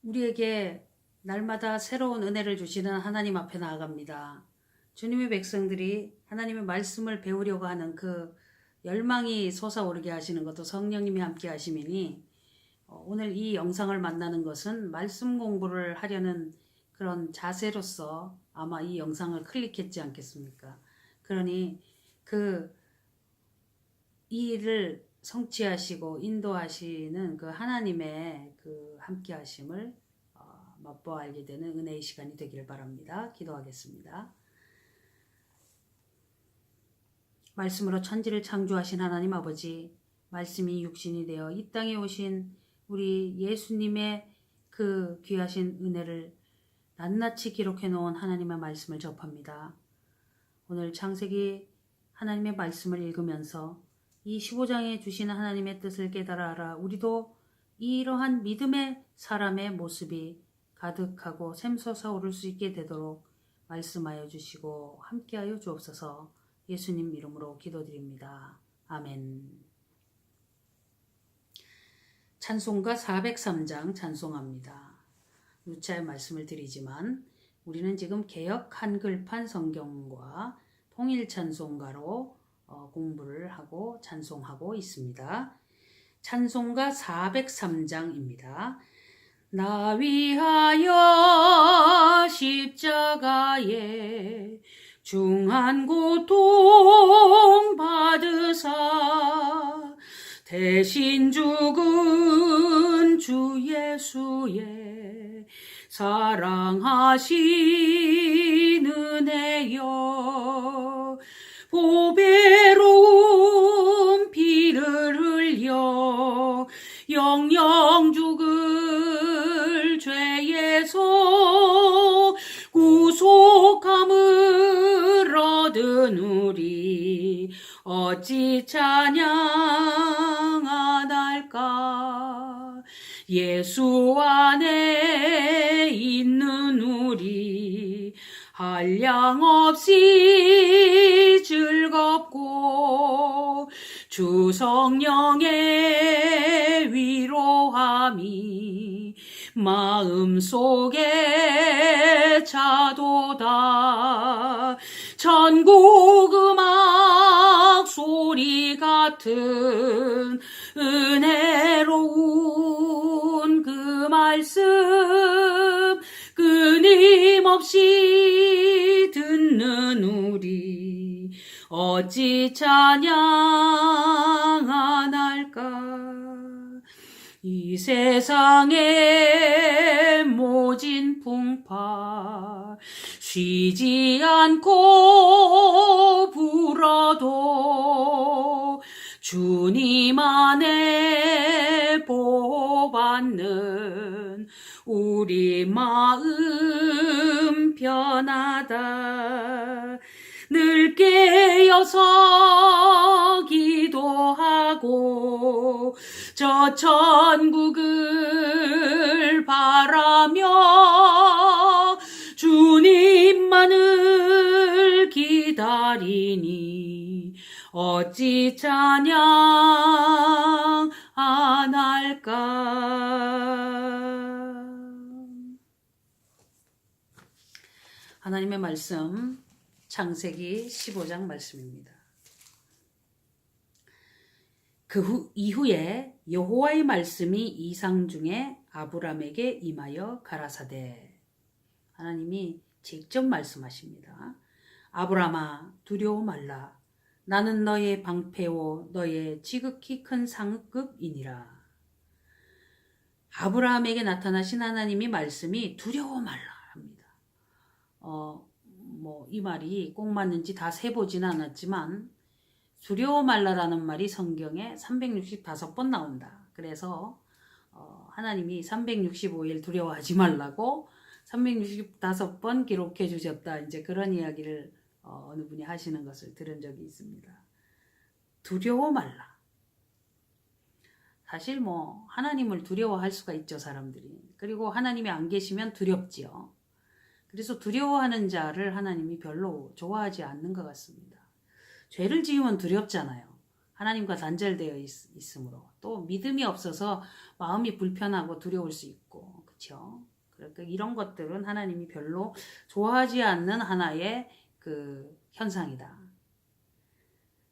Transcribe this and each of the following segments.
우리에게 날마다 새로운 은혜를 주시는 하나님 앞에 나아갑니다. 주님의 백성들이 하나님의 말씀을 배우려고 하는 그 열망이 솟아오르게 하시는 것도 성령님이 함께 하심이니 오늘 이 영상을 만나는 것은 말씀 공부를 하려는 그런 자세로서 아마 이 영상을 클릭했지 않겠습니까? 그러니 이 일을 성취하시고 인도하시는 그 하나님의 그 함께 하심을 맛보아 알게 되는 은혜의 시간이 되기를 바랍니다. 기도하겠습니다. 말씀으로 천지를 창조하신 하나님 아버지, 말씀이 육신이 되어 이 땅에 오신 우리 예수님의 그 귀하신 은혜를 낱낱이 기록해 놓은 하나님의 말씀을 접합니다. 오늘 창세기 하나님의 말씀을 읽으면서 이 15장에 주시는 하나님의 뜻을 깨달아 알아 우리도 이러한 믿음의 사람의 모습이 가득하고 샘솟아 오를 수 있게 되도록 말씀하여 주시고 함께하여 주옵소서. 예수님 이름으로 기도드립니다. 아멘. 찬송가 403장 찬송합니다. 누차의 말씀을 드리지만 우리는 지금 개역 한글판 성경과 통일 찬송가로 공부를 하고 찬송하고 있습니다. 찬송가 403장입니다. 나 위하여 십자가에 중한 고통 받으사 대신 죽은 주 예수의 사랑하신 은혜여 보배로운 피를 흘려 영영 죽을 죄에서 구속함을 얻은 우리 어찌 찬양하날까. 예수 안에 있는 우리 한량없이 즐겁고 주 성령의 위로함이 마음속에 차도다. 천국 음악 소리 같은 은혜로운 그 말씀 끊임없이 듣는 우리 어찌 찬양하날까. 이 세상의 모진 풍파 쉬지 않고 불어도 주님 안에 보호받는 우리 마음 편하다. 늘 깨어서 기도하고 저 천국을 바라며 주님만을 기다리니 어찌 찬양 안 할까. 하나님의 말씀 창세기 15장 말씀입니다. 그 이후에 여호와의 말씀이 이상 중에 아브람에게 임하여 가라사대. 하나님이 직접 말씀하십니다. 아브람아 두려워 말라. 나는 너의 방패요 너의 지극히 큰 상급이니라. 아브라함에게 나타나신 하나님의 말씀이 두려워 말라 합니다. 이 말이 꼭 맞는지 다 세보지는 않았지만 두려워 말라라는 말이 성경에 365번 나온다. 그래서 하나님이 365일 두려워하지 말라고 365번 기록해 주셨다. 이제 그런 이야기를 어느 분이 하시는 것을 들은 적이 있습니다. 두려워 말라. 사실 하나님을 두려워할 수가 있죠, 사람들이. 그리고 하나님이 안 계시면 두렵지요. 그래서 두려워하는 자를 하나님이 별로 좋아하지 않는 것 같습니다. 죄를 지으면 두렵잖아요. 하나님과 단절되어 있으므로. 또 믿음이 없어서 마음이 불편하고 두려울 수 있고, 그렇죠? 그렇죠? 그러니까 이런 것들은 하나님이 별로 좋아하지 않는 하나의 그 현상이다.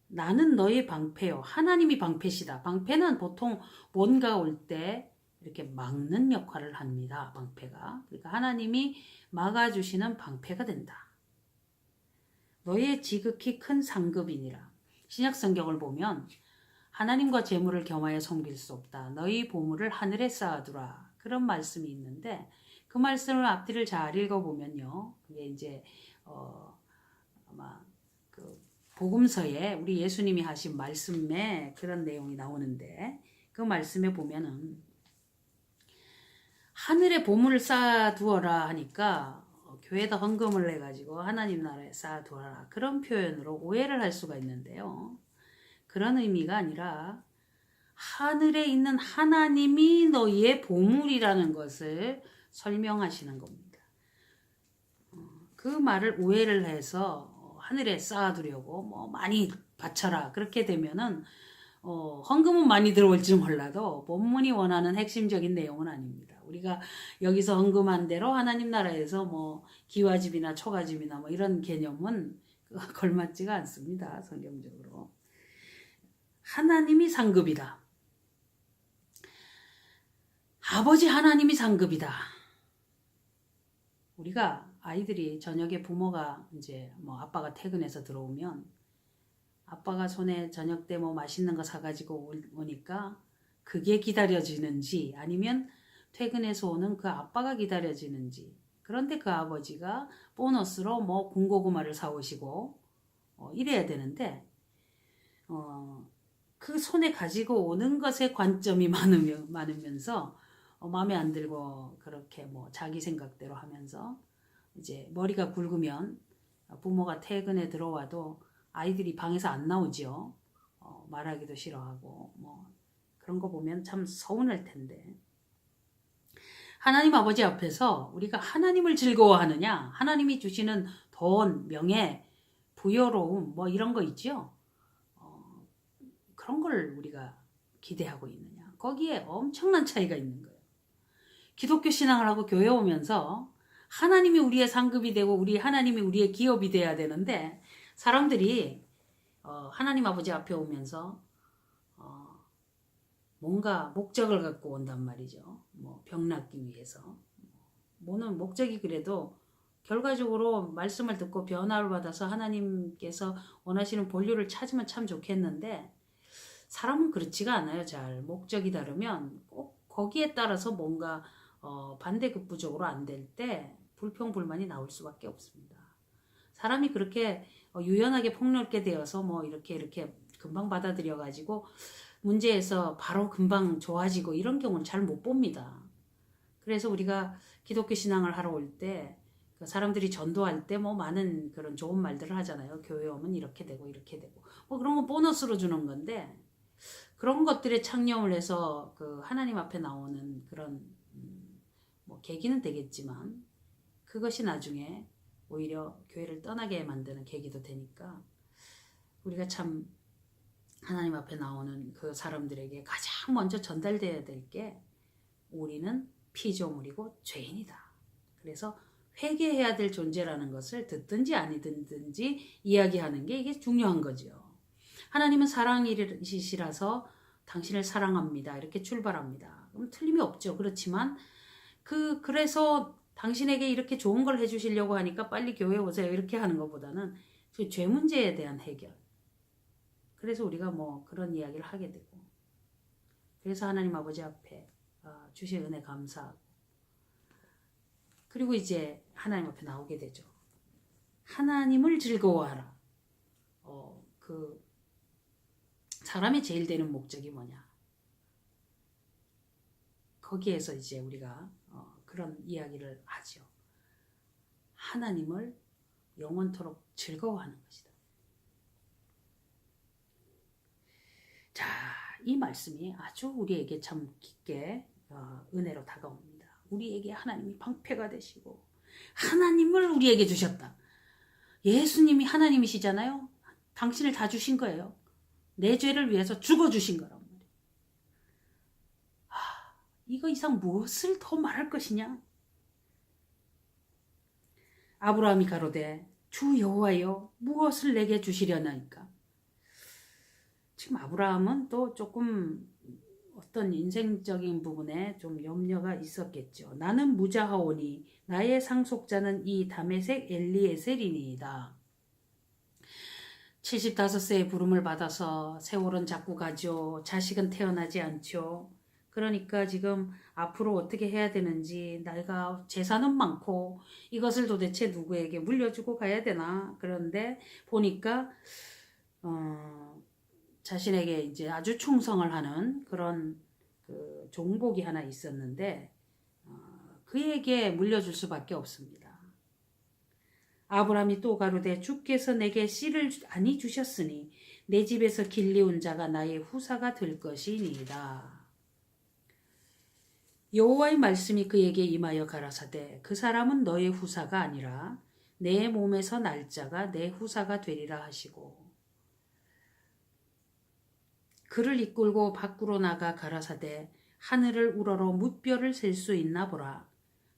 나는 너의 방패요. 하나님이 방패시다. 방패는 보통 뭔가 올 때 이렇게 막는 역할을 합니다. 방패가. 그러니까 하나님이 막아주시는 방패가 된다. 너의 지극히 큰 상급이니라. 신약 성경을 보면 하나님과 재물을 겸하여 섬길 수 없다. 너희 보물을 하늘에 쌓아두라. 그런 말씀이 있는데 그 말씀을 앞뒤를 잘 읽어보면요. 그게 이제 아마 그 복음서에 우리 예수님이 하신 말씀에 그런 내용이 나오는데 그 말씀에 보면은 하늘에 보물을 쌓아두어라 하니까 교회에다 헌금을 해가지고 하나님 나라에 쌓아두어라 그런 표현으로 오해를 할 수가 있는데요. 그런 의미가 아니라 하늘에 있는 하나님이 너희의 보물이라는 것을 설명하시는 겁니다. 그 말을 오해를 해서 하늘에 쌓아두려고 뭐 많이 바쳐라 그렇게 되면은 헌금은 많이 들어올지 몰라도 본문이 원하는 핵심적인 내용은 아닙니다. 우리가 여기서 헌금한 대로 하나님 나라에서 뭐 기와집이나 초가집이나 뭐 이런 개념은 걸맞지가 않습니다. 성경적으로. 하나님이 상급이다. 아버지 하나님이 상급이다. 우리가 아이들이 저녁에 부모가 이제 뭐 아빠가 퇴근해서 들어오면 아빠가 손에 저녁 때 뭐 맛있는 거 사가지고 오니까 그게 기다려지는지 아니면 퇴근해서 오는 그 아빠가 기다려지는지 그런데 그 아버지가 보너스로 뭐 군고구마를 사오시고 이래야 되는데 그 손에 가지고 오는 것에 관점이 많으면서 마음에 안 들고 그렇게 뭐 자기 생각대로 하면서 이제 머리가 굵으면 부모가 퇴근에 들어와도 아이들이 방에서 안 나오지요. 말하기도 싫어하고 뭐 그런 거 보면 참 서운할 텐데 하나님 아버지 앞에서 우리가 하나님을 즐거워하느냐 하나님이 주시는 돈, 명예, 부여로움 뭐 이런 거 있죠. 그런 걸 우리가 기대하고 있느냐 거기에 엄청난 차이가 있는 거예요. 기독교 신앙을 하고 교회 오면서 하나님이 우리의 상급이 되고 하나님이 우리의 기업이 돼야 되는데 사람들이 하나님 아버지 앞에 오면서 뭔가 목적을 갖고 온단 말이죠. 뭐 병 낫기 위해서. 뭐는 목적이 그래도 결과적으로 말씀을 듣고 변화를 받아서 하나님께서 원하시는 본류를 찾으면 참 좋겠는데 사람은 그렇지가 않아요. 잘 목적이 다르면 꼭 거기에 따라서 뭔가 반대급부적으로 안 될 때 불평불만이 나올 수밖에 없습니다. 사람이 그렇게 유연하게 폭넓게 되어서 뭐 이렇게 금방 받아들여 가지고 문제에서 바로 금방 좋아지고 이런 경우는 잘 못 봅니다. 그래서 우리가 기독교 신앙을 하러 올 때 사람들이 전도할 때 뭐 많은 그런 좋은 말들을 하잖아요. 교회 오면 이렇게 되고 뭐 그런 건 보너스로 주는 건데 그런 것들에 창념을 해서 그 하나님 앞에 나오는 그런 뭐 계기는 되겠지만 그것이 나중에 오히려 교회를 떠나게 만드는 계기도 되니까 우리가 참 하나님 앞에 나오는 그 사람들에게 가장 먼저 전달돼야 될 게 우리는 피조물이고 죄인이다. 그래서 회개해야 될 존재라는 것을 듣든지 아니든지 이야기하는 게 이게 중요한 거죠. 하나님은 사랑이시라서 당신을 사랑합니다. 이렇게 출발합니다. 그럼 틀림이 없죠. 그렇지만 그래서 당신에게 이렇게 좋은 걸 해주시려고 하니까 빨리 교회 오세요. 이렇게 하는 것보다는 그 죄 문제에 대한 해결. 그래서 우리가 뭐 그런 이야기를 하게 되고 그래서 하나님 아버지 앞에 주신 은혜 감사하고 그리고 이제 하나님 앞에 나오게 되죠. 하나님을 즐거워하라. 그 사람이 제일 되는 목적이 뭐냐? 거기에서 이제 우리가 그런 이야기를 하죠. 하나님을 영원토록 즐거워하는 것이다. 자, 이 말씀이 아주 우리에게 참 깊게 은혜로 다가옵니다. 우리에게 하나님이 방패가 되시고 하나님을 우리에게 주셨다. 예수님이 하나님이시잖아요. 당신을 다 주신 거예요. 내 죄를 위해서 죽어주신 거란 말이에요. 이거 이상 무엇을 더 말할 것이냐? 아브라함이 가로되 주 여호와여 무엇을 내게 주시려나이까? 지금 아브라함은 또 조금 어떤 인생적인 부분에 좀 염려가 있었겠죠. 나는 무자하오니 나의 상속자는 이 다메섹 엘리에셀이니이다. 75세의 부름을 받아서 세월은 자꾸 가죠. 자식은 태어나지 않죠. 그러니까 지금 앞으로 어떻게 해야 되는지, 내가 재산은 많고 이것을 도대체 누구에게 물려주고 가야 되나. 그런데 보니까 자신에게 이제 아주 충성을 하는 그런 그 종복이 하나 있었는데 그에게 물려줄 수밖에 없습니다. 아브라함이 또 가로되 주께서 내게 씨를 아니 주셨으니 내 집에서 길리운 자가 나의 후사가 될 것이니이다. 여호와의 말씀이 그에게 임하여 가라사대 그 사람은 너의 후사가 아니라 내 몸에서 날 자가 내 후사가 되리라 하시고 그를 이끌고 밖으로 나가 가라사대 하늘을 우러러 무뼈를 셀 수 있나 보라.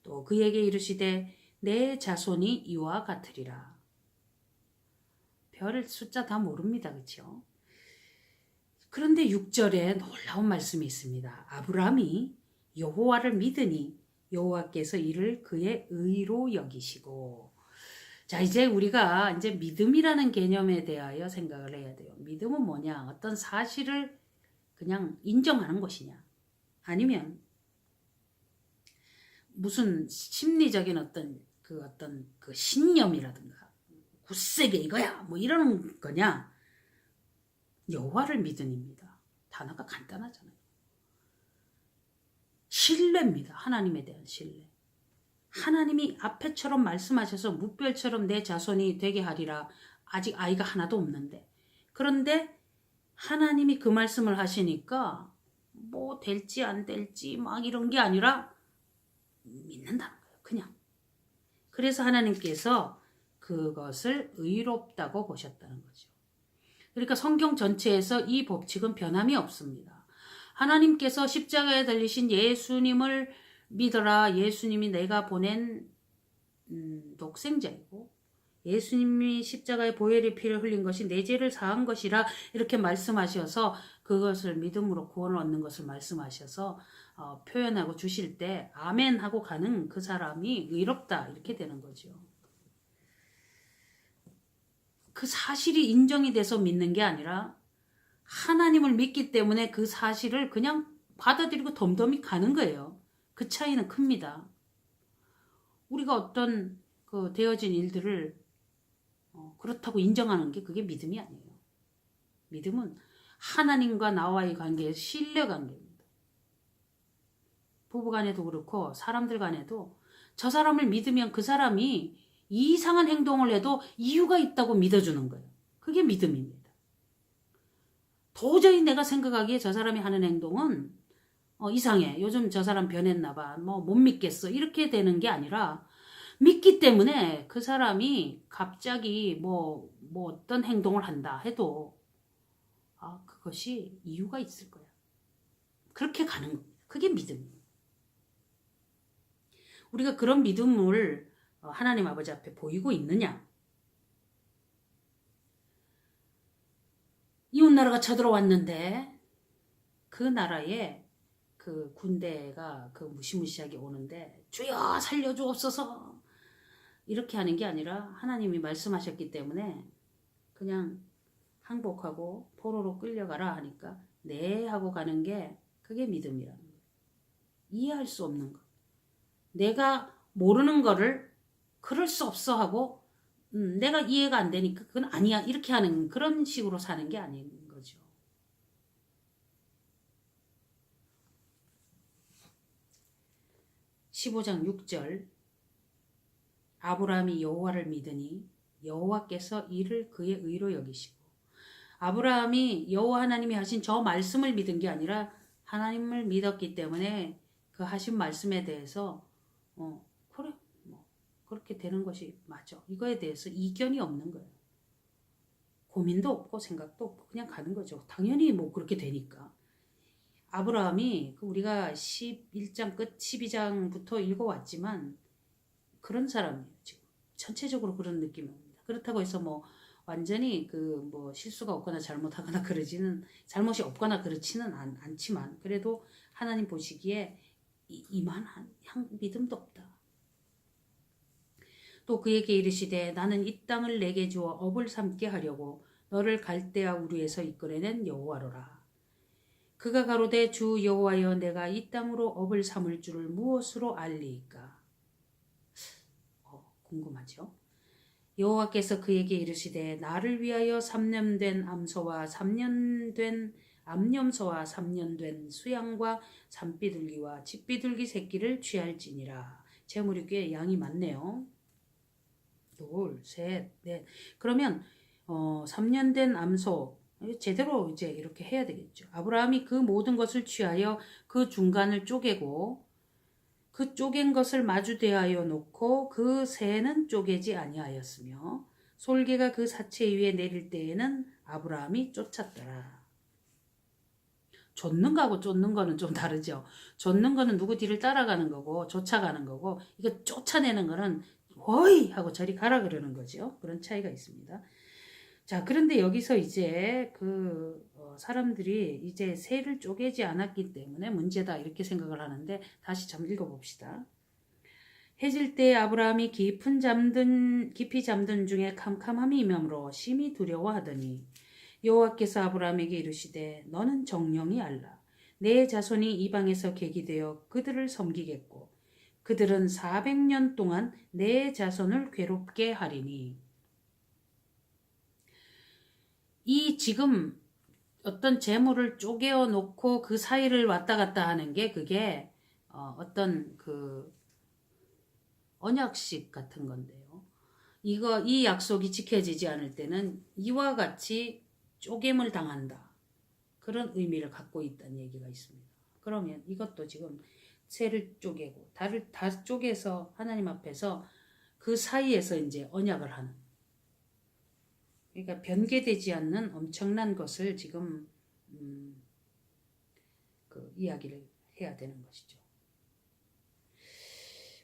또 그에게 이르시되 내 자손이 이와 같으리라. 별 숫자 다 모릅니다. 그렇죠? 그런데 6절에 놀라운 말씀이 있습니다. 아브라함이 여호와를 믿으니 여호와께서 이를 그의 의로 여기시고. 자, 이제 우리가 이제 믿음이라는 개념에 대하여 생각을 해야 돼요. 믿음은 뭐냐? 어떤 사실을 그냥 인정하는 것이냐? 아니면 무슨 심리적인 어떤 그 신념이라든가 굳세게 이거야 뭐 이러는 거냐? 여호와를 믿음입니다. 단어가 간단하잖아요. 신뢰입니다. 하나님에 대한 신뢰. 하나님이 앞에처럼 말씀하셔서 무별처럼 내 자손이 되게 하리라. 아직 아이가 하나도 없는데. 그런데 하나님이 그 말씀을 하시니까 뭐 될지 안 될지 막 이런 게 아니라 믿는다는 거예요. 그냥. 그래서 하나님께서 그것을 의롭다고 보셨다는 거죠. 그러니까 성경 전체에서 이 법칙은 변함이 없습니다. 하나님께서 십자가에 달리신 예수님을 믿어라. 예수님이 내가 보낸 독생자이고 예수님이 십자가에 보혈의 피를 흘린 것이 내 죄를 사한 것이라 이렇게 말씀하셔서 그것을 믿음으로 구원을 얻는 것을 말씀하셔서 표현하고 주실 때 아멘 하고 가는 그 사람이 의롭다 이렇게 되는 거죠. 그 사실이 인정이 돼서 믿는 게 아니라 하나님을 믿기 때문에 그 사실을 그냥 받아들이고 덤덤히 가는 거예요. 그 차이는 큽니다. 우리가 어떤 그 되어진 일들을 그렇다고 인정하는 게 그게 믿음이 아니에요. 믿음은 하나님과 나와의 관계에서 신뢰 관계입니다. 부부 간에도 그렇고 사람들 간에도 저 사람을 믿으면 그 사람이 이상한 행동을 해도 이유가 있다고 믿어주는 거예요. 그게 믿음입니다. 도저히 내가 생각하기에 저 사람이 하는 행동은 이상해. 요즘 저 사람 변했나 봐. 뭐 못 믿겠어. 이렇게 되는 게 아니라 믿기 때문에 그 사람이 갑자기 뭐 어떤 행동을 한다 해도 그것이 이유가 있을 거야. 그렇게 가는 겁니다. 그게 믿음이에요. 우리가 그런 믿음을 하나님 아버지 앞에 보이고 있느냐? 이웃나라가 쳐들어왔는데 그 나라에 그 군대가 그 무시무시하게 오는데 주여 살려주옵소서 이렇게 하는 게 아니라 하나님이 말씀하셨기 때문에 그냥 항복하고 포로로 끌려가라 하니까 네 하고 가는 게 그게 믿음이라는 거예요. 이해할 수 없는 거. 내가 모르는 거를 그럴 수 없어 하고 내가 이해가 안 되니까 그건 아니야 이렇게 하는 그런 식으로 사는 게 아닌 거죠. (15장 6절) 아브라함이 여호와를 믿으니 여호와께서 이를 그의 의로 여기시고. 아브라함이 여호와 하나님이 하신 저 말씀을 믿은 게 아니라 하나님을 믿었기 때문에 그 하신 말씀에 대해서 그래 뭐 그렇게 되는 것이 맞아. 이거에 대해서 이견이 없는 거예요. 고민도 없고 생각도 없고 그냥 가는 거죠. 당연히 뭐 그렇게 되니까. 아브라함이 우리가 11장 끝 12장부터 읽어왔지만 그런 사람이에요. 지금 전체적으로 그런 느낌입니다. 그렇다고 해서 뭐 완전히 그 뭐 실수가 없거나 잘못하거나 그러지는 잘못이 없거나 그렇지는 않지만 그래도 하나님 보시기에 이만한 믿음도 없다. 또 그에게 이르시되 나는 이 땅을 내게 주어 업을 삼게 하려고 너를 갈대아 우르에서 이끌어낸 여호와로라. 그가 가로되 주 여호와여 내가 이 땅으로 업을 삼을 줄을 무엇으로 알리이까? 궁금하죠? 여호와께서 그에게 이르시되 나를 위하여 3년 된 암소와 3년 된 암염소와 3년 된 수양과 산비둘기와 집비둘기 새끼를 취할지니라. 재물이 꽤 양이 많네요. 둘, 셋, 넷. 그러면 3년 된 암소 제대로 이제 이렇게 해야 되겠죠. 아브라함이 그 모든 것을 취하여 그 중간을 쪼개고 그 쪼갠 것을 마주 대하여 놓고 그 새는 쪼개지 아니하였으며 솔개가 그 사체 위에 내릴 때에는 아브라함이 쫓았더라. 쫓는 거하고 쫓는 거는 좀 다르죠. 쫓는 거는 누구 뒤를 따라가는 거고 쫓아가는 거고 이거 쫓아내는 거는 허이 하고 저리 가라 그러는 거죠. 그런 차이가 있습니다. 자, 그런데 여기서 이제 사람들이 이제 새를 쪼개지 않았기 때문에 문제다 이렇게 생각을 하는데 다시 좀 읽어봅시다. 해질 때 아브라함이 깊이 잠든 중에 캄캄함이 임함으로 심히 두려워하더니 여호와께서 아브라함에게 이르시되 너는 정령이 알라. 내 자손이 이방에서 계기되어 그들을 섬기겠고 그들은 400년 동안 내 자손을 괴롭게 하리니. 이 지금 어떤 재물을 쪼개어 놓고 그 사이를 왔다 갔다 하는 게 그게 어떤 그 언약식 같은 건데요. 이 약속이 지켜지지 않을 때는 이와 같이 쪼개물 당한다. 그런 의미를 갖고 있다는 얘기가 있습니다. 그러면 이것도 지금 새를 쪼개고 달을 다 쪼개서 하나님 앞에서 그 사이에서 이제 언약을 하는. 그러니까 변개되지 않는 엄청난 것을 지금 그 이야기를 해야 되는 것이죠.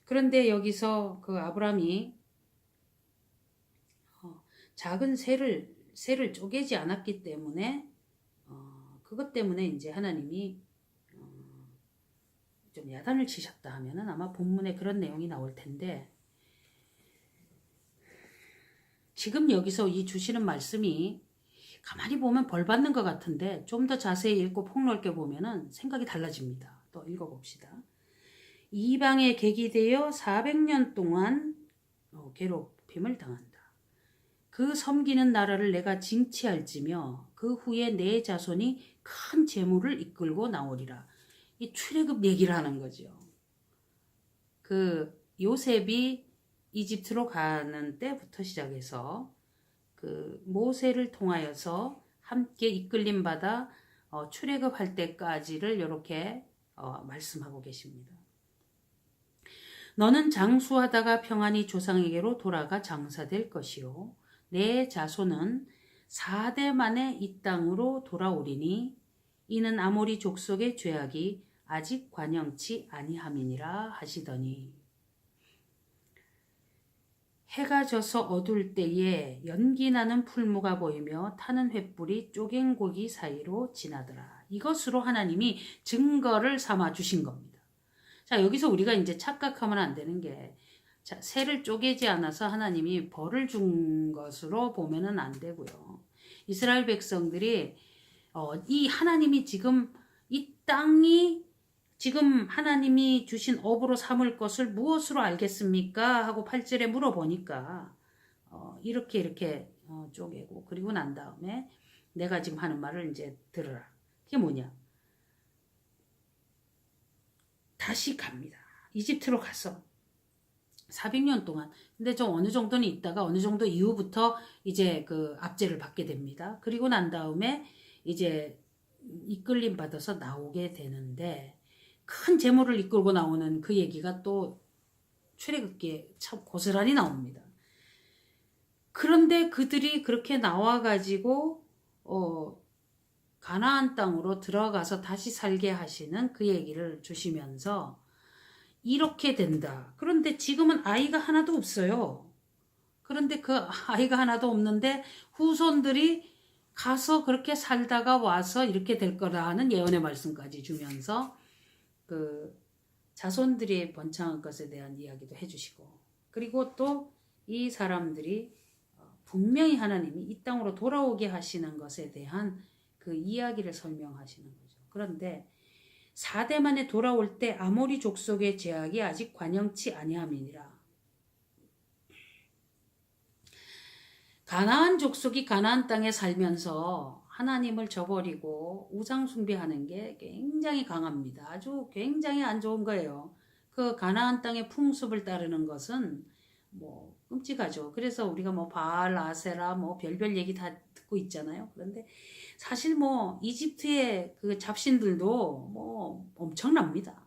그런데 여기서 그 아브라함이 작은 새를 쪼개지 않았기 때문에 그것 때문에 이제 하나님이 좀 야단을 치셨다 하면은 아마 본문에 그런 내용이 나올 텐데 지금 여기서 이 주시는 말씀이 가만히 보면 벌 받는 것 같은데 좀 더 자세히 읽고 폭넓게 보면은 생각이 달라집니다. 또 읽어봅시다. 이방에 객이되어 400년 동안 괴롭힘을 당한다. 그 섬기는 나라를 내가 징치할지며 그 후에 내 자손이 큰 재물을 이끌고 나오리라. 이 출애굽 얘기를 하는 거죠. 그 요셉이 이집트로 가는 때부터 시작해서 그 모세를 통하여서 함께 이끌림 받아 출애굽할 때까지를 이렇게 말씀하고 계십니다. 너는 장수하다가 평안히 조상에게로 돌아가 장사될 것이요 내 자손은 4대 만에 이 땅으로 돌아오리니 이는 아모리 족속의 죄악이 아직 관영치 아니함이니라 하시더니 해가 져서 어두울 때에 연기 나는 풀무가 보이며 타는 횃불이 쪼갠 고기 사이로 지나더라. 이것으로 하나님이 증거를 삼아 주신 겁니다. 자, 여기서 우리가 이제 착각하면 안 되는 게 새를 쪼개지 않아서 하나님이 벌을 준 것으로 보면은 안 되고요. 이스라엘 백성들이 이 하나님이 지금 이 땅이 지금 하나님이 주신 업으로 삼을 것을 무엇으로 알겠습니까? 하고 8절에 물어보니까 이렇게 쪼개고 그리고 난 다음에 내가 지금 하는 말을 이제 들으라. 그게 뭐냐? 다시 갑니다. 이집트로 가서 400년 동안. 근데 좀 어느 정도는 있다가 어느 정도 이후부터 이제 그 압제를 받게 됩니다. 그리고 난 다음에 이제 이끌림 받아서 나오게 되는데 큰 재물을 이끌고 나오는 그 얘기가 또 출애굽기에 참 고스란히 나옵니다. 그런데 그들이 그렇게 나와가지고 가나안 땅으로 들어가서 다시 살게 하시는 그 얘기를 주시면서 이렇게 된다. 그런데 지금은 아이가 하나도 없어요. 그런데 그 아이가 하나도 없는데 후손들이 가서 그렇게 살다가 와서 이렇게 될 거라는 예언의 말씀까지 주면서 그 자손들이 번창할 것에 대한 이야기도 해주시고, 그리고 또 이 사람들이 분명히 하나님이 이 땅으로 돌아오게 하시는 것에 대한 그 이야기를 설명하시는 거죠. 그런데 4대 만에 돌아올 때 아모리 족속의 제약이 아직 관영치 아니함이니라. 가나안 족속이 가나안 땅에 살면서 하나님을 저버리고 우상 숭배하는 게 굉장히 강합니다. 아주 굉장히 안 좋은 거예요. 그 가나안 땅의 풍습을 따르는 것은 뭐 끔찍하죠. 그래서 우리가 뭐 바알, 아세라 뭐 별별 얘기 다 듣고 있잖아요. 그런데 사실 뭐 이집트의 그 잡신들도 뭐 엄청납니다.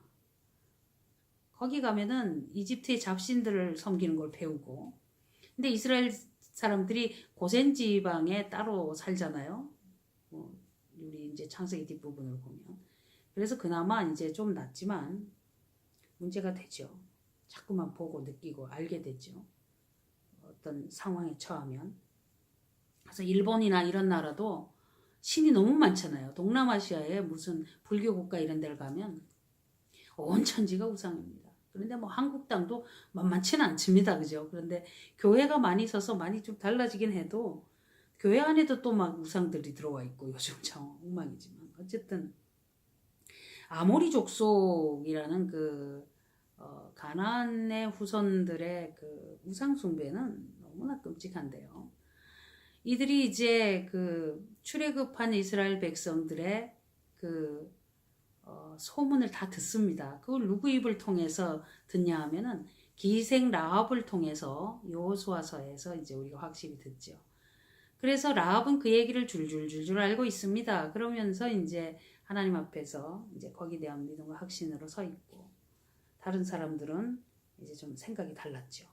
거기 가면은 이집트의 잡신들을 섬기는 걸 배우고, 근데 이스라엘 사람들이 고센 지방에 따로 살잖아요. 우리 이제 창세기 뒷부분을 보면. 그래서 그나마 이제 좀 낫지만 문제가 되죠. 자꾸만 보고 느끼고 알게 되죠. 어떤 상황에 처하면. 그래서 일본이나 이런 나라도 신이 너무 많잖아요. 동남아시아에 무슨 불교 국가 이런 데를 가면 온 천지가 우상입니다. 그런데 뭐 한국 땅도 만만치는 않습니다. 그죠? 그런데 교회가 많이 있어서 많이 좀 달라지긴 해도 교회 안에도 또 막 우상들이 들어와 있고 요즘 참 엉망이지만 어쨌든 아모리 족속이라는 그 가나안의 후손들의 그 우상 숭배는 너무나 끔찍한데요. 이들이 이제 그 출애굽한 이스라엘 백성들의 그 소문을 다 듣습니다. 그걸 누구 입을 통해서 듣냐 하면은 기생 라합을 통해서 여호수아서에서 이제 우리가 확실히 듣죠. 그래서 라합은 그 얘기를 줄줄줄줄 알고 있습니다. 그러면서 이제 하나님 앞에서 이제 거기에 대한 믿음과 확신으로 서 있고, 다른 사람들은 이제 좀 생각이 달랐죠.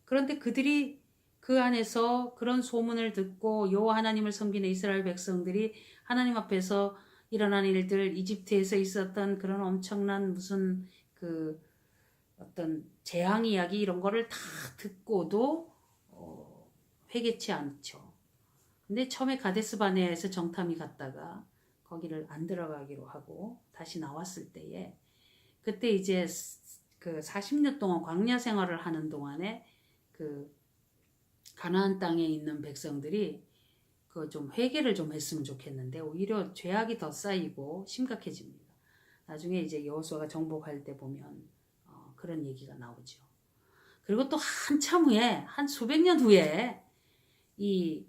그런데 그들이 그 안에서 그런 소문을 듣고 여호와 하나님을 섬기는 이스라엘 백성들이 하나님 앞에서 일어난 일들, 이집트에서 있었던 그런 엄청난 무슨 그 어떤 재앙 이야기 이런 거를 다 듣고도 회개치 않죠. 근데 처음에 가데스 바네아에서 정탐이 갔다가 거기를 안 들어가기로 하고 다시 나왔을 때에, 그때 이제 그 40년 동안 광야 생활을 하는 동안에 그 가나안 땅에 있는 백성들이 그 좀 회개를 좀 했으면 좋겠는데 오히려 죄악이 더 쌓이고 심각해집니다. 나중에 이제 여호수아가 정복할 때 보면 그런 얘기가 나오죠. 그리고 또 한참 후에 한 수백 년 후에 이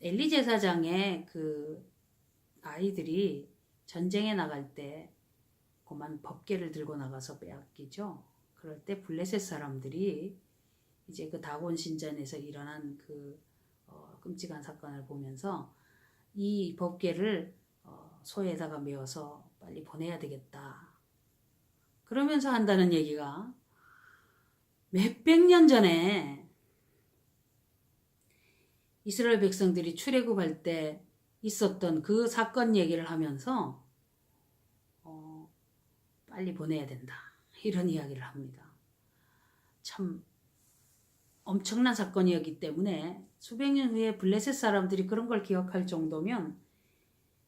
엘리 제사장의 그 아이들이 전쟁에 나갈 때 그만 법궤를 들고 나가서 빼앗기죠. 그럴 때 블레셋 사람들이 이제 그 다곤 신전에서 일어난 그 끔찍한 사건을 보면서 이 법궤를 소에다가 메어서 빨리 보내야 되겠다. 그러면서 한다는 얘기가 몇백 년 전에 이스라엘 백성들이 출애굽할 때 있었던 그 사건 얘기를 하면서 빨리 보내야 된다. 이런 이야기를 합니다. 참 엄청난 사건이었기 때문에 수백 년 후에 블레셋 사람들이 그런 걸 기억할 정도면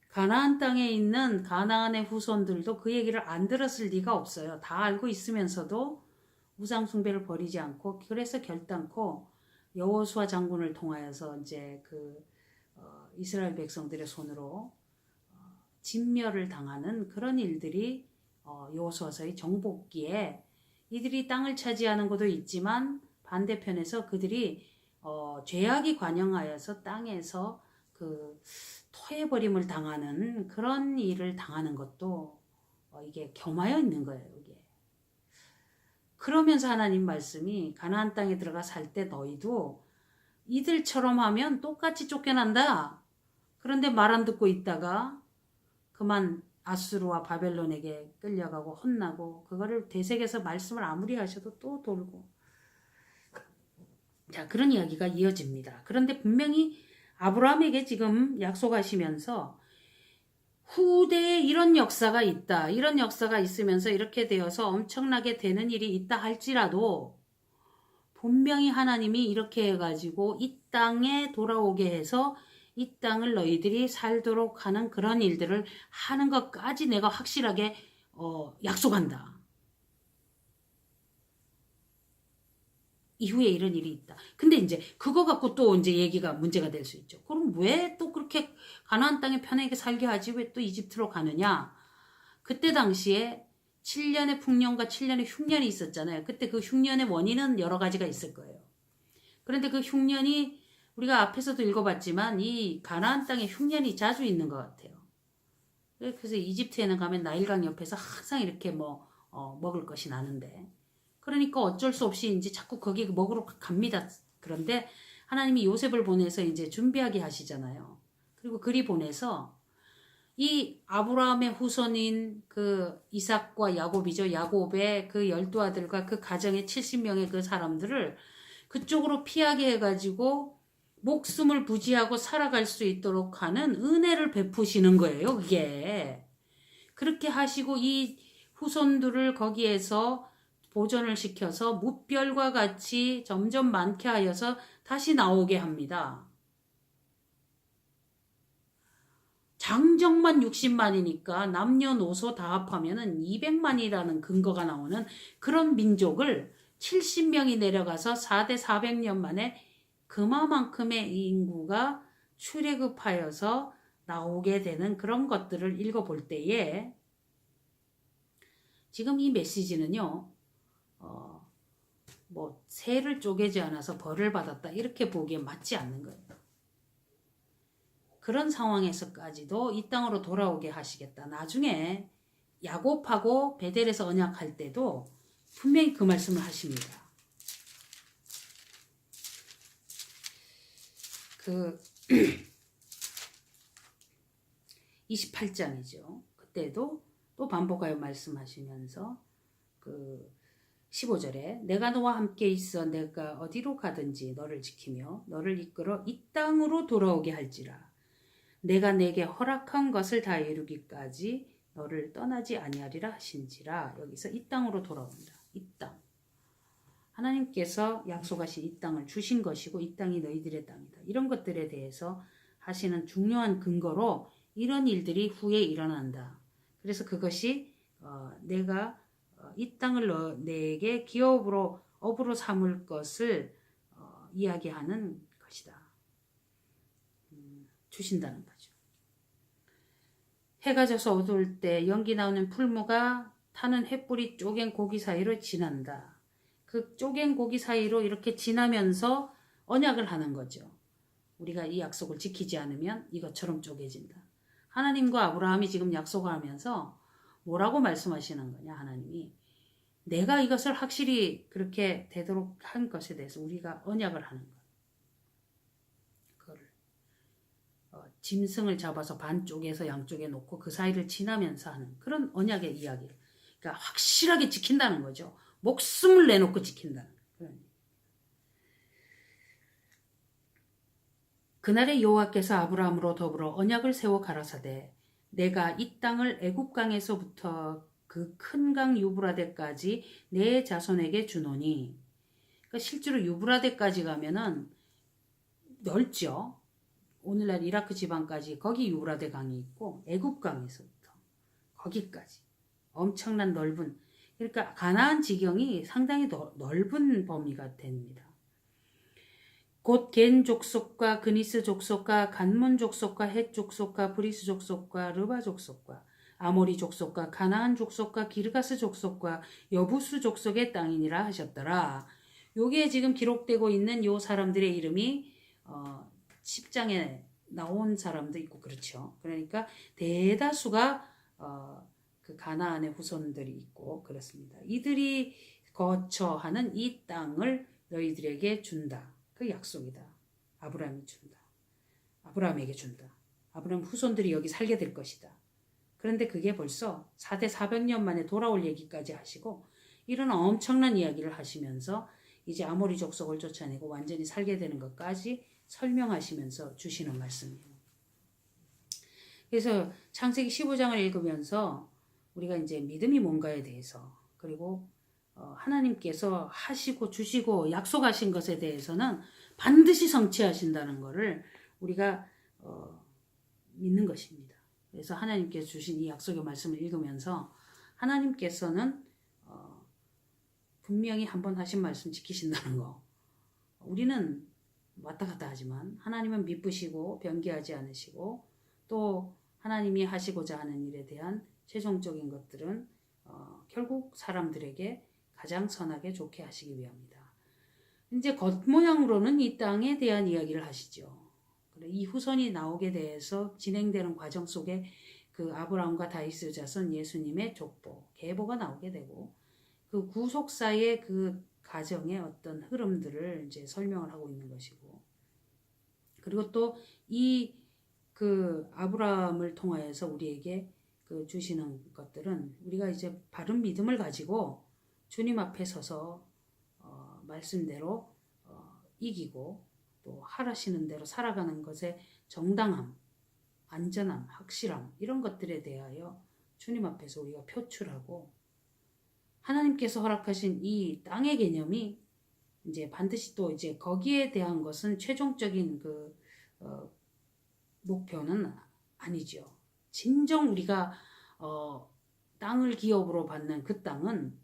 가나안 땅에 있는 가나안의 후손들도 그 얘기를 안 들었을 리가 없어요. 다 알고 있으면서도 우상 숭배를 버리지 않고, 그래서 결단코 여호수아 장군을 통하여서 이제 그 이스라엘 백성들의 손으로 진멸을 당하는 그런 일들이 여호수아서의 정복기에 이들이 땅을 차지하는 것도 있지만 반대편에서 그들이 죄악이 관영하여서 땅에서 그 토해버림을 당하는 그런 일을 당하는 것도 이게 겸하여 있는 거예요. 이게. 그러면서 하나님 말씀이 가나안 땅에 들어가 살 때 너희도 이들처럼 하면 똑같이 쫓겨난다. 그런데 말 안 듣고 있다가 그만 아수르와 바벨론에게 끌려가고 혼나고, 그거를 되새겨서 말씀을 아무리 하셔도 또 돌고. 자, 그런 이야기가 이어집니다. 그런데 분명히 아브라함에게 지금 약속하시면서 후대에 이런 역사가 있다. 이런 역사가 있으면서 이렇게 되어서 엄청나게 되는 일이 있다 할지라도 분명히 하나님이 이렇게 해가지고 이 땅에 돌아오게 해서 이 땅을 너희들이 살도록 하는 그런 일들을 하는 것까지 내가 확실하게 약속한다. 이후에 이런 일이 있다. 근데 이제 그거 갖고 또 이제 얘기가 문제가 될 수 있죠. 그럼 왜 또 그렇게 가나안 땅에 편하게 살게 하지? 왜 또 이집트로 가느냐? 그때 당시에 7년의 풍년과 7년의 흉년이 있었잖아요. 그때 그 흉년의 원인은 여러 가지가 있을 거예요. 그런데 그 흉년이 우리가 앞에서도 읽어봤지만 이 가나안 땅에 흉년이 자주 있는 것 같아요. 그래서 이집트에는 가면 나일강 옆에서 항상 이렇게 먹을 것이 나는데 그러니까 어쩔 수 없이 이제 자꾸 거기 먹으러 갑니다. 그런데 하나님이 요셉을 보내서 이제 준비하게 하시잖아요. 그리고 그리 보내서 이 아브라함의 후손인 그 이삭과 야곱이죠. 야곱의 그 12아들과 그 가정의 70명의 그 사람들을 그쪽으로 피하게 해가지고 목숨을 부지하고 살아갈 수 있도록 하는 은혜를 베푸시는 거예요. 그게. 그렇게 하시고 이 후손들을 거기에서 보존을 시켜서 무별과 같이 점점 많게 하여서 다시 나오게 합니다. 장정만 60만이니까 남녀노소 다 합하면은 200만이라는 근거가 나오는 그런 민족을 70명이 내려가서 4대 400년 만에 그만큼의 인구가 출애굽하여서 나오게 되는 그런 것들을 읽어볼 때에 지금 이 메시지는요. 새를 쪼개지 않아서 벌을 받았다 이렇게 보기에 맞지 않는 거예요. 그런 상황에서까지도 이 땅으로 돌아오게 하시겠다. 나중에 야곱하고 베델에서 언약할 때도 분명히 그 말씀을 하십니다. 그 28장이죠. 그때도 또 반복하여 말씀하시면서 그 15절에 내가 너와 함께 있어 내가 어디로 가든지 너를 지키며 너를 이끌어 이 땅으로 돌아오게 할지라 내가 내게 허락한 것을 다 이루기까지 너를 떠나지 아니하리라 하신지라. 여기서 이 땅으로 돌아온다. 이 땅. 하나님께서 약속하신 이 땅을 주신 것이고 이 땅이 너희들의 땅이다. 이런 것들에 대해서 하시는 중요한 근거로 이런 일들이 후에 일어난다. 그래서 그것이 내가 이 땅을 내게 기업으로 업으로 삼을 것을 이야기하는 것이다. 주신다는 거죠. 해가 져서 어두울 때 연기 나오는 풀무가 타는 횃불이 쪼갠 고기 사이로 지난다. 그 쪼갠 고기 사이로 이렇게 지나면서 언약을 하는 거죠. 우리가 이 약속을 지키지 않으면 이것처럼 쪼개진다. 하나님과 아브라함이 지금 약속을 하면서 뭐라고 말씀하시는 거냐 하나님이. 내가 이것을 확실히 그렇게 되도록 한 것에 대해서 우리가 언약을 하는 것. 그거를 짐승을 잡아서 반쪽에서 양쪽에 놓고 그 사이를 지나면서 하는 그런 언약의 이야기를. 그러니까 확실하게 지킨다는 거죠. 목숨을 내놓고 지킨다는 거예요. 그날에 여호와께서 아브라함으로 더불어 언약을 세워 가라사대 내가 이 땅을 애굽 강에서부터 그 큰 강 유브라데까지 내 자손에게 주노니. 그러니까 실제로 유브라데까지 가면은 넓죠. 오늘날 이라크 지방까지 거기 유브라데 강이 있고 애굽 강에서부터 거기까지 엄청난 넓은. 그러니까 가나안 지경이 상당히 넓은 범위가 됩니다. 곧 겐 족속과 그니스 족속과 간문 족속과 헷 족속과 브리스 족속과 르바 족속과 아모리 족속과 가나안 족속과 기르가스 족속과 여부수 족속의 땅이니라 하셨더라. 요게 지금 기록되고 있는 요 사람들의 이름이 10장에 나온 사람도 있고 그렇죠. 그러니까 대다수가 그 가나안의 후손들이 있고 그렇습니다. 이들이 거처하는 이 땅을 너희들에게 준다. 그 약속이다. 아브라함이 준다. 아브라함에게 준다. 아브라함 후손들이 여기 살게 될 것이다. 그런데 그게 벌써 4대 400년 만에 돌아올 얘기까지 하시고 이런 엄청난 이야기를 하시면서 이제 아모리 족속을 쫓아내고 완전히 살게 되는 것까지 설명하시면서 주시는 말씀이에요. 그래서 창세기 15장을 읽으면서 우리가 이제 믿음이 뭔가에 대해서 그리고 하나님께서 하시고 주시고 약속하신 것에 대해서는 반드시 성취하신다는 것을 우리가 믿는 것입니다. 그래서 하나님께서 주신 이 약속의 말씀을 읽으면서 하나님께서는 분명히 한번 하신 말씀 지키신다는 거. 우리는 왔다 갔다 하지만 하나님은 미쁘시고 변기하지 않으시고 또 하나님이 하시고자 하는 일에 대한 최종적인 것들은 결국 사람들에게 가장 선하게 좋게 하시기 위함이다. 이제 겉모양으로는 이 땅에 대한 이야기를 하시죠. 이 후손이 나오게 돼서 진행되는 과정 속에 그 아브라함과 다윗의 자손 예수님의 족보, 계보가 나오게 되고 그 구속사의 그 가정의 어떤 흐름들을 이제 설명을 하고 있는 것이고 그리고 또 이 그 아브라함을 통하여서 우리에게 그 주시는 것들은 우리가 이제 바른 믿음을 가지고 주님 앞에 서서 말씀대로 이기고 또 하라시는 대로 살아가는 것의 정당함, 안전함, 확실함 이런 것들에 대하여 주님 앞에서 우리가 표출하고 하나님께서 허락하신 이 땅의 개념이 이제 반드시 또 이제 거기에 대한 것은 최종적인 그 목표는 아니죠. 진정 우리가 땅을 기업으로 받는 그 땅은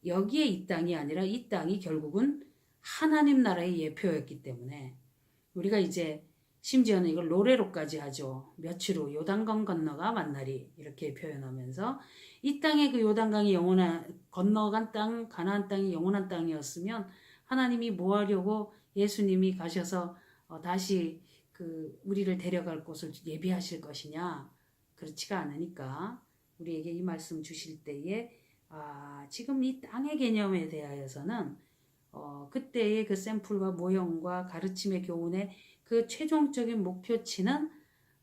여기에 이 땅이 아니라 이 땅이 결국은 하나님 나라의 예표였기 때문에 우리가 이제 심지어는 이걸 노래로까지 하죠. 며칠 후 요단강 건너가 만나리 이렇게 표현하면서 이 땅의 그 요단강이 영원한 건너간 땅 가나안 땅이 영원한 땅이었으면 하나님이 뭐 하려고 예수님이 가셔서 다시 그 우리를 데려갈 곳을 예비하실 것이냐 그렇지가 않으니까 우리에게 이 말씀 주실 때에 지금 이 땅의 개념에 대하여서는 그때의 그 샘플과 모형과 가르침의 교훈의 그 최종적인 목표치는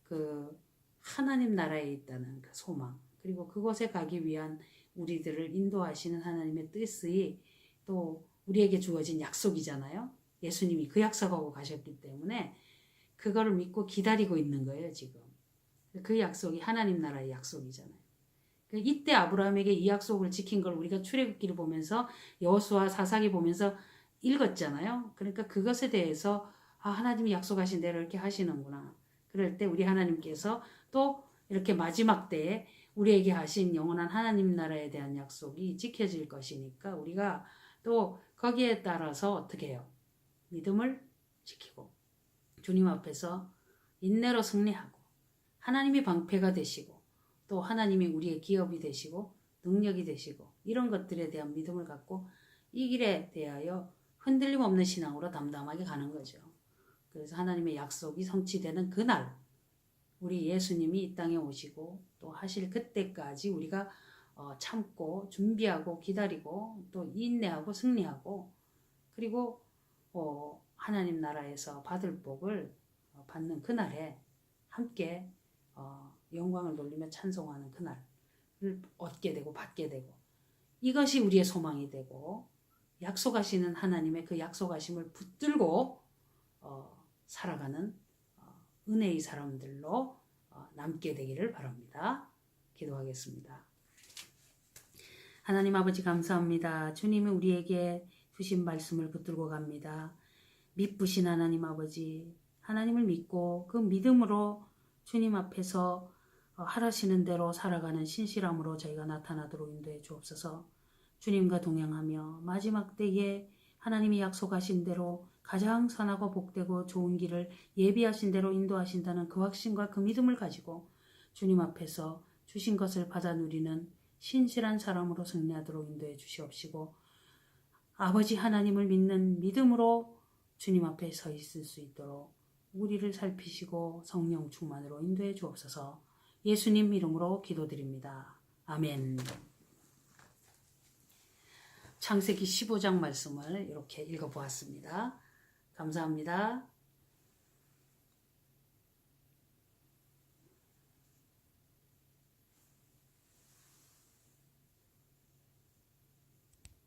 그 하나님 나라에 있다는 그 소망 그리고 그곳에 가기 위한 우리들을 인도하시는 하나님의 뜻이 또 우리에게 주어진 약속이잖아요. 예수님이 그 약속하고 가셨기 때문에 그거를 믿고 기다리고 있는 거예요, 지금. 그 약속이 하나님 나라의 약속이잖아요. 이때 아브라함에게 이 약속을 지킨 걸 우리가 출애굽기를 보면서 여호수아 사사기 보면서 읽었잖아요. 그러니까 그것에 대해서 하나님이 약속하신 대로 이렇게 하시는구나. 그럴 때 우리 하나님께서 또 이렇게 마지막 때에 우리에게 하신 영원한 하나님 나라에 대한 약속이 지켜질 것이니까 우리가 또 거기에 따라서 어떻게 해요? 믿음을 지키고 주님 앞에서 인내로 승리하고 하나님이 방패가 되시고 또 하나님이 우리의 기업이 되시고 능력이 되시고 이런 것들에 대한 믿음을 갖고 이 길에 대하여 흔들림 없는 신앙으로 담담하게 가는 거죠. 그래서 하나님의 약속이 성취되는 그날 우리 예수님이 이 땅에 오시고 또 하실 그때까지 우리가 참고 준비하고 기다리고 또 인내하고 승리하고 그리고 하나님 나라에서 받을 복을 받는 그날에 함께 영광을 돌리며 찬송하는 그날을 얻게 되고 받게 되고 이것이 우리의 소망이 되고 약속하시는 하나님의 그 약속하심을 붙들고 살아가는 은혜의 사람들로 남게 되기를 바랍니다. 기도하겠습니다. 하나님 아버지 감사합니다. 주님이 우리에게 주신 말씀을 붙들고 갑니다. 믿으신 하나님 아버지 하나님을 믿고 그 믿음으로 주님 앞에서 하라시는 대로 살아가는 신실함으로 저희가 나타나도록 인도해 주옵소서. 주님과 동행하며 마지막 때에 하나님이 약속하신 대로 가장 선하고 복되고 좋은 길을 예비하신 대로 인도하신다는 그 확신과 그 믿음을 가지고 주님 앞에서 주신 것을 받아 누리는 신실한 사람으로 승리하도록 인도해 주시옵시고 아버지 하나님을 믿는 믿음으로 주님 앞에 서 있을 수 있도록 우리를 살피시고 성령 충만으로 인도해 주옵소서. 예수님 이름으로 기도드립니다. 아멘. 창세기 15장 말씀을 이렇게 읽어보았습니다. 감사합니다.